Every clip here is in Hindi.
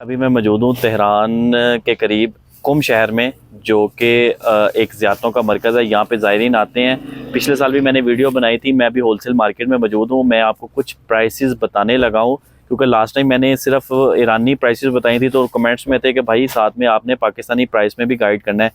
अभी मैं मौजूद हूँ तेहरान के करीब कुम शहर में, जो कि एक ज़ियारतों का मरकज़ है। यहाँ पे ज़ायरीन आते हैं। पिछले साल भी मैंने वीडियो बनाई थी। मैं अभी होलसेल मार्केट में मौजूद हूँ। मैं आपको कुछ प्राइसेस बताने लगा हूँ, क्योंकि लास्ट टाइम मैंने सिर्फ ईरानी प्राइसेस बताई थी, तो कमेंट्स में थे कि भाई साथ में आपने पाकिस्तानी प्राइस में भी गाइड करना है।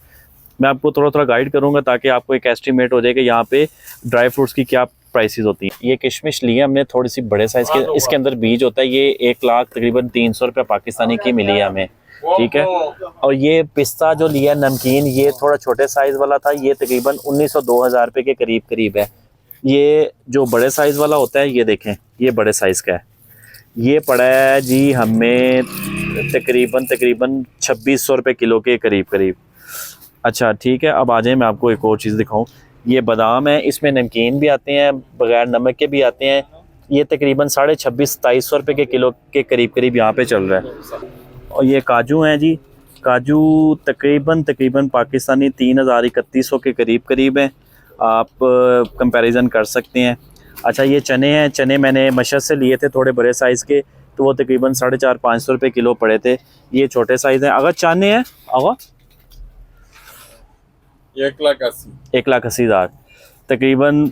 मैं आपको थोड़ा थोड़ा गाइड करूँगा ताकि आपको एक एस्टिमेट हो जाए कि यहाँ पे ड्राई फ्रूट्स की क्या प्राइसेस होती हैं। ये किशमिश ली है हमने, थोड़ी सी बड़े साइज़ के, इसके अंदर बीज होता है। ये 1 लाख तकरीबन 300 रुपये पाकिस्तानी की मिली है हमें, ठीक है। और ये पिस्ता जो लिया नमकीन, ये थोड़ा छोटे साइज़ वाला था, ये तकरीबन 1900-2000 रुपये के करीब करीब है। ये जो बड़े साइज़ वाला होता है, ये देखें, ये बड़े साइज़ का है। ये पड़ा है जी हमें तकरीबन 2600 रुपये किलो के करीब करीब। अच्छा ठीक है, अब आ जाए मैं आपको एक और चीज़ दिखाऊं। ये बादाम है, इसमें नमकीन भी आते हैं, बगैर नमक के भी आते हैं। ये तकरीबन 2600-2700 रुपये के किलो के करीब करीब यहाँ पे चल रहा है। और ये काजू हैं जी, काजू तकरीबन पाकिस्तानी 3000-3100 के करीब करीब हैं। आप कंपैरिजन कर सकते हैं। अच्छा ये चने हैं, चने मैंने मशहद से लिए थे थोड़े बड़े साइज़ के, तो वो तकरीबन 450-500 रुपये किलो पड़े थे। ये छोटे साइज़ हैं। अगर चने हैं अगर 1,80,000 तकरीबन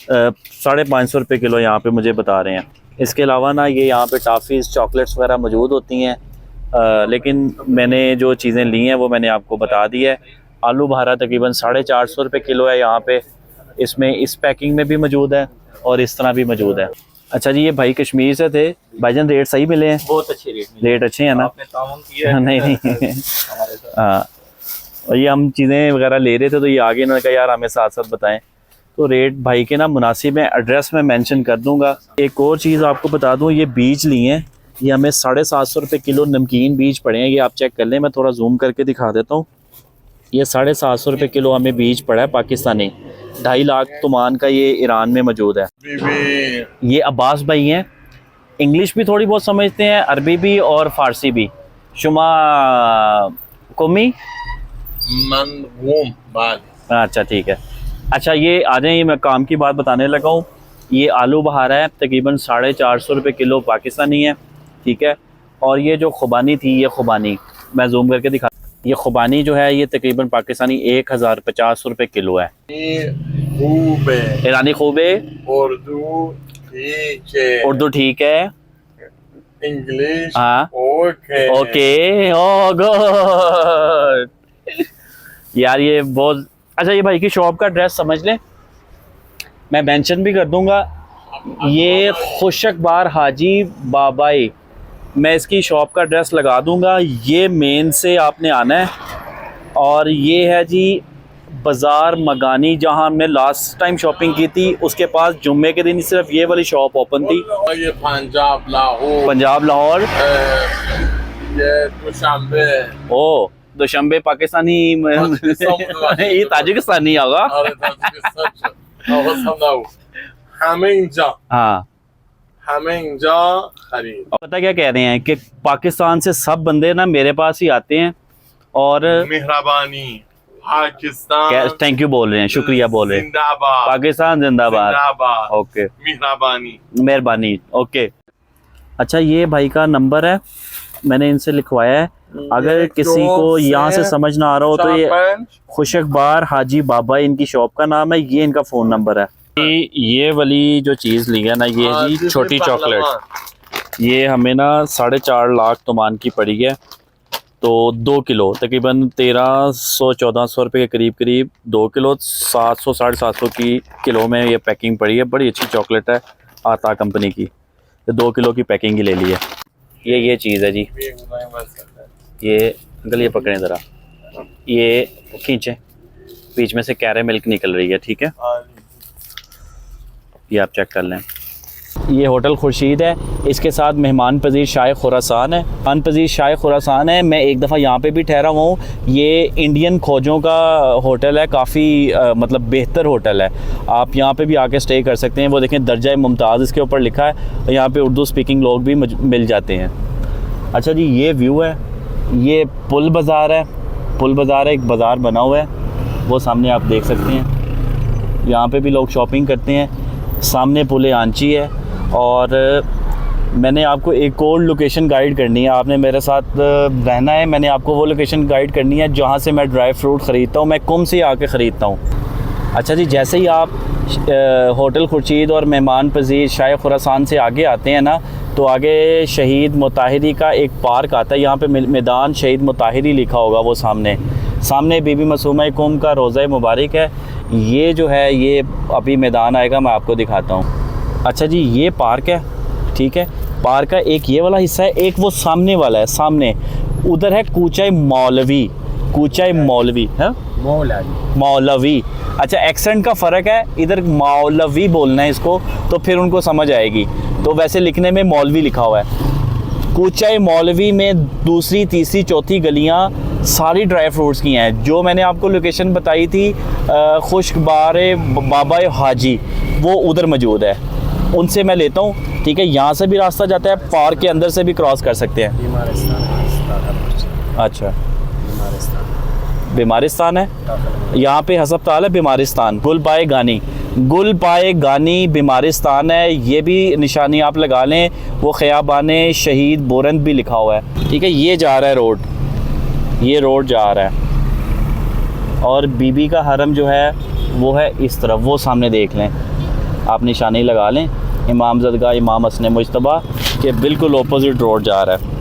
550 रुपये किलो यहाँ पे मुझे बता रहे हैं। इसके अलावा ना ये यहाँ पे टॉफ़ीज़ चॉकलेट्स वगैरह मौजूद होती हैं, लेकिन मैंने जो चीज़ें ली हैं वो मैंने आपको बता दी है। आलू बहारा तकरीबन 450 रुपये किलो है यहाँ पे। इसमें इस पैकिंग में भी मौजूद है और इस तरह भी मौजूद है। अच्छा जी, ये भाई कश्मीर से थे। भाईजान रेट सही मिले हैं? बहुत अच्छे रेट अच्छे हैं ना? आपने ताउन किया है? नहीं हाँ, और ये हम चीज़ें वगैरह ले रहे थे, तो ये आगे इन्होंने कहा यार हमें साथ साथ बताएं, तो रेट भाई के ना मुनासिब है। एड्रेस में मेंशन कर दूंगा। एक और चीज़ आपको बता दूं, ये बीज लिए हैं, ये हमें 750 रुपये किलो नमकीन बीज पड़े हैं। ये आप चेक कर लें, मैं थोड़ा जूम करके दिखा देता हूँ। ये 750 रुपये किलो हमें बीज पड़ा है पाकिस्तानी। 2.5 लाख तुमान का ये ईरान में मौजूद है। ये अब्बास भाई हैं, इंग्लिश भी थोड़ी बहुत समझते हैं, अरबी भी और फ़ारसी भी। शुमा कोमी अच्छा ठीक है। अच्छा ये आ जाए, मैं काम की बात बताने लगा हूँ। ये आलू बहारा है, तकरीबन 450 रुपये किलो पाकिस्तानी है, ठीक है। और ये जो खुबानी थी, ये खुबानी मैं जूम करके दिखा, ये खुबानी जो है ये तकरीबन पाकिस्तानी 1050 रुपये किलो है। ईरानी खूबे, उर्दू ठीक है, इंग्लिश हाँ ओके ओ गुड यार ये बहुत अच्छा। ये भाई की शॉप का एड्रेस समझ लें, मैं मेंशन भी कर दूंगा। ये खुशक बार हाजी बाबाई, मैं इसकी शॉप का एड्रेस लगा दूंगा। ये मेन से आपने आना है, और ये है जी बाज़ार मगानी, जहां हमने लास्ट टाइम शॉपिंग की थी। उसके पास जुम्मे के दिन सिर्फ ये वाली शॉप ओपन थी। ये पंजाब लाहौर ये ओ दोशंबे पाकिस्तानी ये ताजिकिस्तानी होगा। हाँ पता क्या कह रहे हैं कि पाकिस्तान से सब बंदे ना मेरे पास ही आते हैं, और मेहरबानी पाकिस्तान, थैंक यू बोल रहे हैं, शुक्रिया बोल रहे हैं, पाकिस्तान जिंदाबाद। ओके मेहरबानी ओके। अच्छा ये भाई का नंबर है, मैंने इनसे लिखवाया है। अगर किसी को यहाँ से समझ ना आ रहा हो तो ये खुशक बार हाजी बाबा इनकी शॉप का नाम है, ये इनका फ़ोन नंबर है। ये वाली जो चीज़ ली है ना, ये जी छोटी चॉकलेट, ये हमें ना 4.5 लाख तुमान की पड़ी है। तो 2 किलो तकरीबन 1300-1400 रुपये के करीब करीब 2 किलो 700-750 की किलो में ये पैकिंग पड़ी है। बड़ी अच्छी चॉकलेट है, आता कंपनी की। 2 किलो की पैकिंग ही ले ली है। ये चीज़ है जी, ये अंकल ये पकड़ें ज़रा, ये खींचें, बीच में से कैरे मिल्क निकल रही है, ठीक है। ये आप चेक कर लें। ये होटल खुर्शीद है, इसके साथ मेहमान पजीर शाह खुरासान है। मेहमान पजीर शाह खुरासान है, मैं एक दफ़ा यहाँ पे भी ठहरा हुआ हूँ। ये इंडियन खोजों का होटल है, काफ़ी मतलब बेहतर होटल है। आप यहाँ पे भी आके स्टे कर सकते हैं। वो देखें दर्जा मुमताज़ इसके ऊपर लिखा है, यहाँ पे उर्दू स्पीकिंग लोग भी मिल जाते हैं। अच्छा जी ये व्यू है, ये पुल बाज़ार है, पुल बाज़ार है, एक बाज़ार बना हुआ है, वो सामने आप देख सकते हैं। यहाँ पे भी लोग शॉपिंग करते हैं। सामने पुल आंची है, और मैंने आपको एक और लोकेशन गाइड करनी है, आपने मेरे साथ रहना है। मैंने आपको वो लोकेशन गाइड करनी है जहाँ से मैं ड्राई फ्रूट ख़रीदता हूँ, मैं कुम से आके ख़रीदता हूँ। अच्छा जी, जैसे ही आप होटल खुर्शीद और मेहमान पजीर शाह खुरासान से आगे आते हैं ना, तो आगे शहीद मुताहिरी का एक पार्क आता है। यहाँ पे मैदान शहीद मुताहिरी लिखा होगा, वो सामने बीबी मासूमा कुम का रोज़ा मुबारक है। ये जो है ये अभी मैदान आएगा, मैं आपको दिखाता हूँ। अच्छा जी, ये पार्क है, ठीक है। पार्क का एक ये वाला हिस्सा है, एक वो सामने वाला है, सामने उधर है कूचा मौलवी है, मौलवी। अच्छा, एक्सेंट का फ़र्क है, इधर मौलवी बोलना है इसको, तो फिर उनको समझ आएगी। तो वैसे लिखने में मौलवी लिखा हुआ है। कूचा मौलवी में दूसरी, तीसरी, चौथी गलियां सारी ड्राई फ्रूट्स की हैं। जो मैंने आपको लोकेशन बताई थी खुशबार बाबा हाजी, वो उधर मौजूद है, उनसे मैं लेता हूँ, ठीक है। यहाँ से भी रास्ता जाता है, पार्क के अंदर से भी क्रॉस कर सकते हैं। अच्छा, बीमारिस्तान है यहाँ पे, हस्पताल है बीमारिस्तान, गुल पाए गानी बीमारिस्तान है। ये भी निशानी आप लगा लें, वो ख़याबान शहीद बोरंद भी लिखा हुआ है, ठीक है। ये जा रहा है रोड, ये रोड जा रहा है, और बीबी का हरम जो है वो है इस तरफ, वो सामने देख लें आप, निशानी लगा लें। इमाम ज़दगा इमाम हसन मुज्तबा के बिल्कुल अपोजिट रोड जा रहा है।